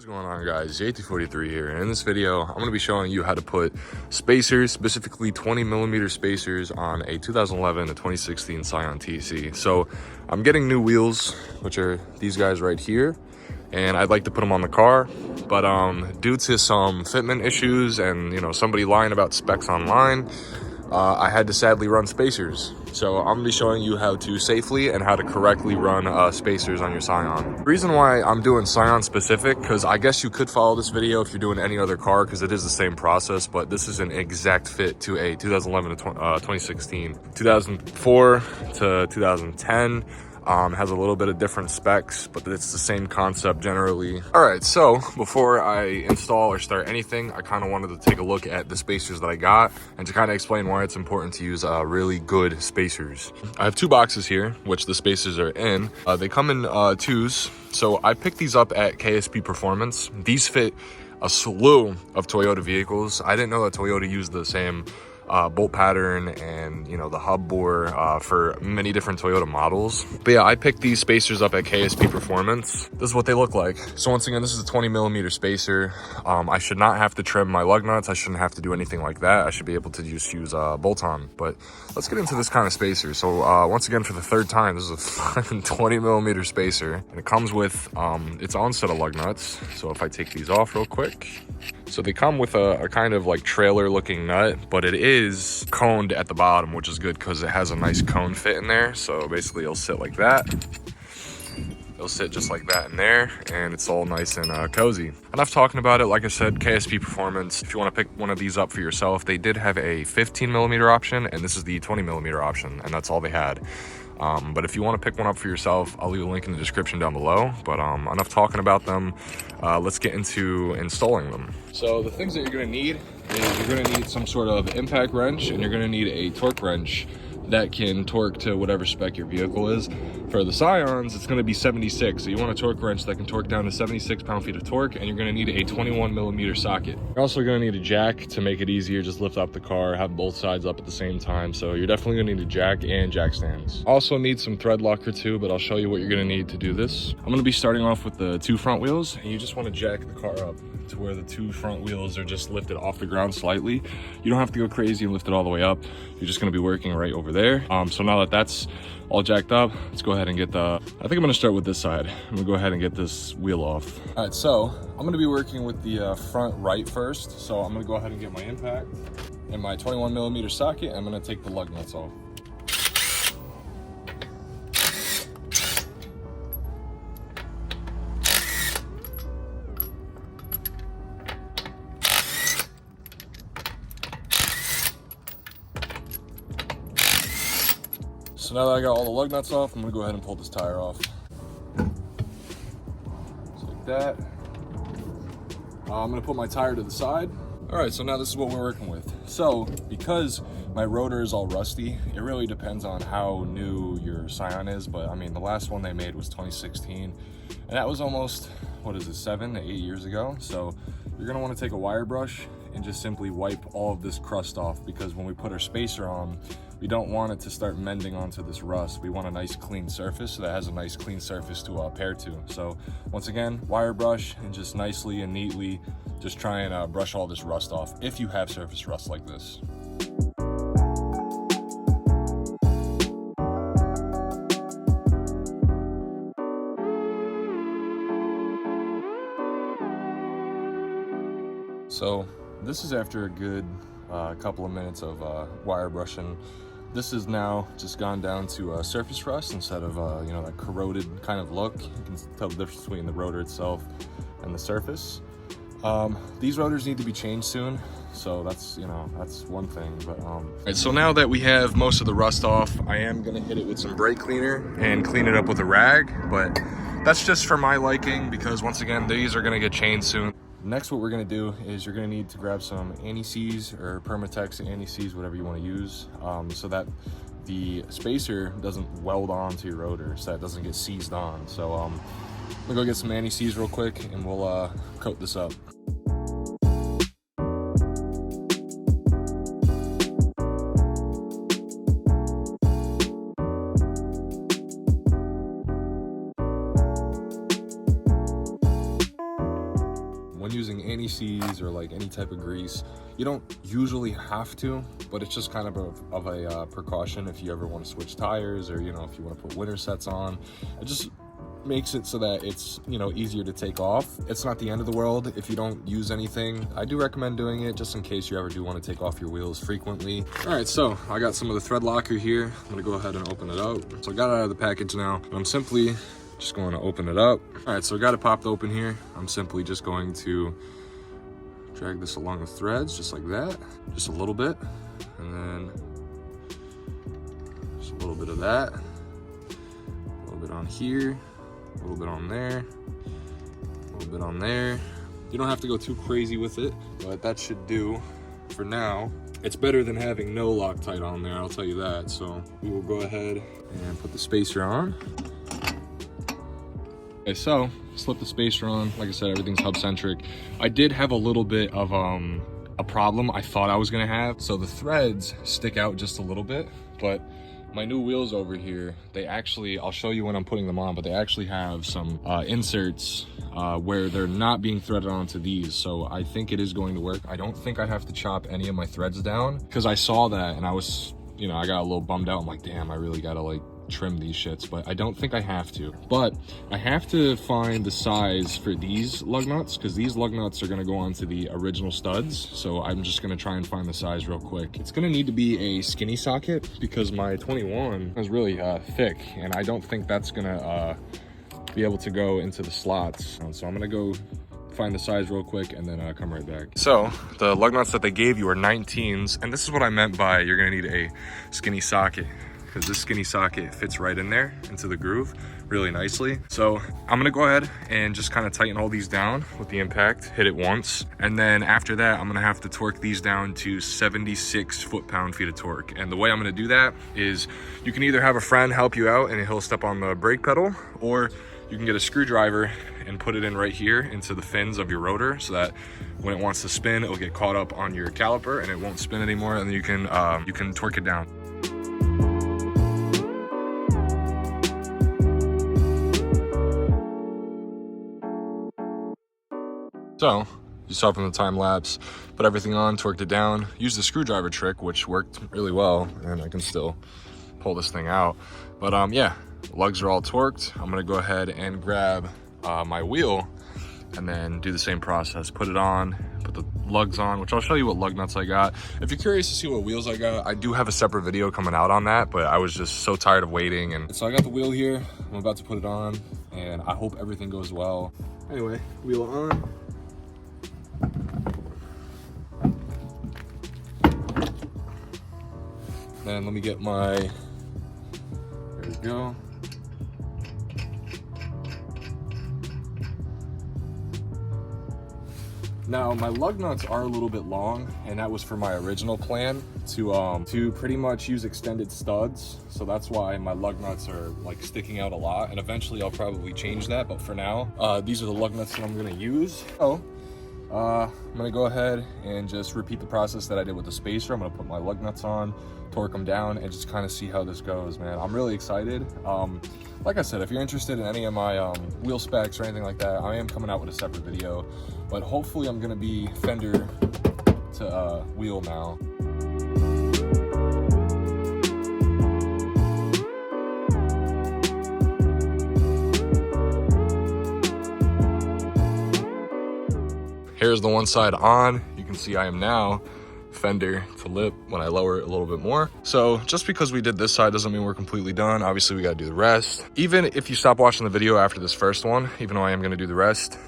What's going on, guys? JT43 here, and in this video I'm going to be showing you how to put spacers, specifically 20mm spacers, on a 2011 to 2016 Scion TC. So I'm getting new wheels, which are these guys right here, and I'd like to put them on the car, but due to some fitment issues and somebody lying about specs online, I had to sadly run spacers. So I'm gonna be showing you how to safely and how to correctly run spacers on your Scion. The reason why I'm doing Scion specific, because I guess you could follow this video if you're doing any other car, because it is the same process, but this is an exact fit to a 2011 to 2016. 2004 to 2010. Has a little bit of different specs, but it's the same concept generally. All right, so before I install or start anything, I kind of wanted to take a look at the spacers that I got and to kind of explain why it's important to use really good spacers. I have two boxes here, which the spacers are in. They come in twos, so I picked these up at KSP Performance. These fit a slew of Toyota vehicles. I didn't know that Toyota used the same bolt pattern and the hub bore for many different Toyota models. But yeah, I picked these spacers up at KSP Performance. This is what they look like. So once again, this is a 20mm spacer. I should not have to trim my lug nuts. I shouldn't have to do anything like that. I should be able to just use bolt-on. But let's get into this kind of spacer. So once again, for the third time, this is a fucking 20mm spacer, and it comes with its own set of lug nuts. So if I take these off real quick, so they come with a kind of like trailer looking nut, but it is coned at the bottom, which is good because it has a nice cone fit in there. So basically it'll sit like that. It'll sit just like that in there, and it's all nice and cozy. Enough talking about it. Like I said, KSP Performance, if you want to pick one of these up for yourself, they did have a 15mm option, and this is the 20mm option, and that's all they had. But if you want to pick one up for yourself, I'll leave a link in the description down below. But enough talking about them. Let's get into installing them. So the things that you're going to need is you're going to need some sort of impact wrench, and you're going to need a torque wrench that can torque to whatever spec your vehicle is. For the Scions, it's going to be 76, so you want a torque wrench that can torque down to 76 pound-feet of torque, and you're going to need a 21mm socket. You're also going to need a jack to make it easier. Just lift up the car, have both sides up at the same time, so you're definitely going to need a jack and jack stands. Also need some thread locker too, but I'll show you what you're going to need to do this. I'm going to be starting off with the two front wheels, and you just want to jack the car up to where the two front wheels are just lifted off the ground slightly. You don't have to go crazy and lift it all the way up. You're just going to be working right over there. So now that that's all jacked up, let's go ahead and get I think I'm going to start with this side. I'm going to go ahead and get this wheel off. All right, so I'm going to be working with the front right first. So I'm going to go ahead and get my impact and my 21mm socket. I'm going to take the lug nuts off. So now that I got all the lug nuts off, I'm gonna go ahead and pull this tire off. Just like that. I'm gonna put my tire to the side. All right, so now this is what we're working with. So because my rotor is all rusty, it really depends on how new your Scion is, but I mean, the last one they made was 2016, and that was almost, what is it, 7 to 8 years ago. So you're gonna wanna take a wire brush and just simply wipe all of this crust off, because when we put our spacer on, we don't want it to start mending onto this rust. We want a nice clean surface, so that has a nice clean surface to pair to. So once again, wire brush, and just nicely and neatly just try and brush all this rust off if you have surface rust like this. So this is after a good couple of minutes of wire brushing. This is now just gone down to surface rust instead of that corroded kind of look. You can tell the difference between the rotor itself and the surface. These rotors need to be changed soon, so that's one thing. But right, so now that we have most of the rust off, I am gonna hit it with some brake cleaner and clean it up with a rag, but that's just for my liking, because once again, these are gonna get changed soon. Next, what we're gonna do is you're gonna need to grab some anti-seize or Permatex anti-seize, whatever you wanna use, so that the spacer doesn't weld onto your rotor, so that doesn't get seized on. So I'm gonna go get some anti-seize real quick, and we'll coat this up. when using anti-seize or like any type of grease, you don't usually have to, but it's just kind of a precaution if you ever want to switch tires, or, you know, if you want to put winter sets on. It just makes it so that it's, you know, easier to take off. It's not the end of the world if you don't use anything. I do recommend doing it just in case you ever do want to take off your wheels frequently. All right, so I got some of the thread locker here. I'm gonna go ahead and open it up. So I got it out of the package now, and I'm simply just going to open it up. All right, so I got it popped open here. I'm simply just going to drag this along the threads just like that, just a little bit, and then just a little bit of that, a little bit on here, a little bit on there, a little bit on there. You don't have to go too crazy with it, but that should do for now. It's better than having no Loctite on there, I'll tell you that. So we will go ahead and put the spacer on. Okay, so slip the spacer on. Like I said, everything's hub centric. I did have a little bit of a problem I thought I was gonna have. So the threads stick out just a little bit, but my new wheels over here, they actually, I'll show you when I'm putting them on, but they actually have some inserts where they're not being threaded onto these. So I think it is going to work. I don't think I have to chop any of my threads down, because I saw that and I was, you know, I got a little bummed out. I'm like, damn, I really gotta like trim these shits, but I don't think I have to. But I have to find the size for these lug nuts, because these lug nuts are going to go onto the original studs. So I'm just going to try and find the size real quick. It's going to need to be a skinny socket, because my 21 is really thick, and I don't think that's going to be able to go into the slots. So I'm going to go find the size real quick and then come right back. So the lug nuts that they gave you are 19s, and this is what I meant by you're going to need a skinny socket, because this skinny socket fits right in there into the groove really nicely. So I'm gonna go ahead and just kind of tighten all these down with the impact, hit it once, and then after that I'm gonna have to torque these down to 76 foot-pound-feet of torque. And the way I'm gonna do that is you can either have a friend help you out and he'll step on the brake pedal, or you can get a screwdriver and put it in right here into the fins of your rotor, so that when it wants to spin, it'll get caught up on your caliper and it won't spin anymore, and then you can torque it down. So you saw from the time lapse, put everything on, torqued it down, used the screwdriver trick, which worked really well, and I can still pull this thing out. But yeah, lugs are all torqued. I'm gonna go ahead and grab my wheel and then do the same process. Put it on, put the lugs on, which I'll show you what lug nuts I got. If you're curious to see what wheels I got, I do have a separate video coming out on that, but I was just so tired of waiting. And so I got the wheel here. I'm about to put it on, and I hope everything goes well. Anyway, wheel on. Then let me get my, there we go. Now my lug nuts are a little bit long, and that was for my original plan to pretty much use extended studs. So that's why my lug nuts are like sticking out a lot, and eventually I'll probably change that. But for now, these are the lug nuts that I'm gonna use. So I'm gonna go ahead and just repeat the process that I did with the spacer. I'm gonna put my lug nuts on, torque them down, and just kind of see how this goes, man. I'm really excited. Like I said, if you're interested in any of my wheel specs or anything like that, I am coming out with a separate video, but hopefully I'm gonna be fender to wheel now. Here's the one side on. You can see I am now fender to lip when I lower it a little bit more. So just because we did this side doesn't mean we're completely done. Obviously we gotta do the rest. Even if you stop watching the video after this first one, even though I am gonna do the rest,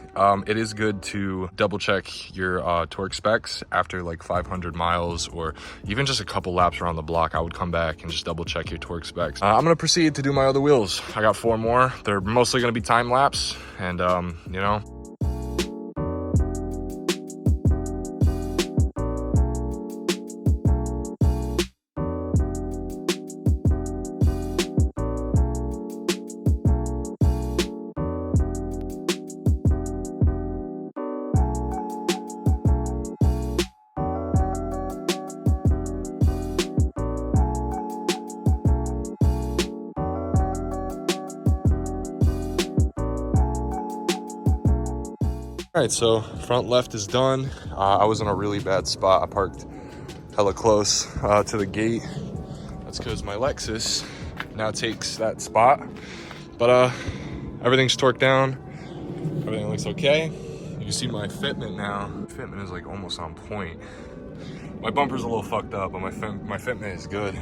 it is good to double check your torque specs after like 500 miles or even just a couple laps around the block. I would come back and just double check your torque specs. I'm gonna proceed to do my other wheels. I got 4 more. They're mostly gonna be time lapse, and you know, All right, so front left is done. I was in a really bad spot. I parked hella close to the gate. That's because my Lexus now takes that spot. But everything's torqued down. Everything looks okay. You can see my fitment now. Fitment is like almost on point. My bumper's a little fucked up, but my fitment is good.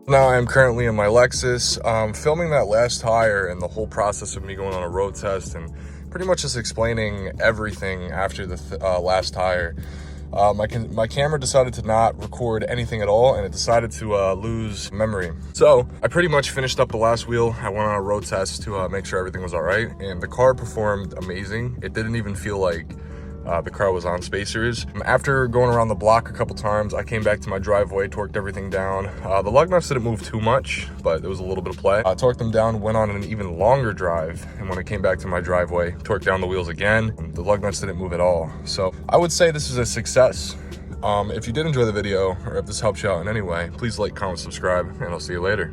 Now I'm currently in my Lexus, filming that last tire and the whole process of me going on a road test and pretty much just explaining everything after the last tire. My camera decided to not record anything at all, and it decided to lose memory. So I pretty much finished up the last wheel. I went on a road test to make sure everything was all right, and the car performed amazing. It didn't even feel like the car was on spacers. After going around the block a couple times, I came back to my driveway, torqued everything down. The lug nuts didn't move too much, but there was a little bit of play. I torqued them down, went on an even longer drive, and when I came back to my driveway, torqued down the wheels again. The lug nuts didn't move at all. So I would say this is a success. If you did enjoy the video, or if this helps you out in any way, please like, comment, subscribe, and I'll see you later.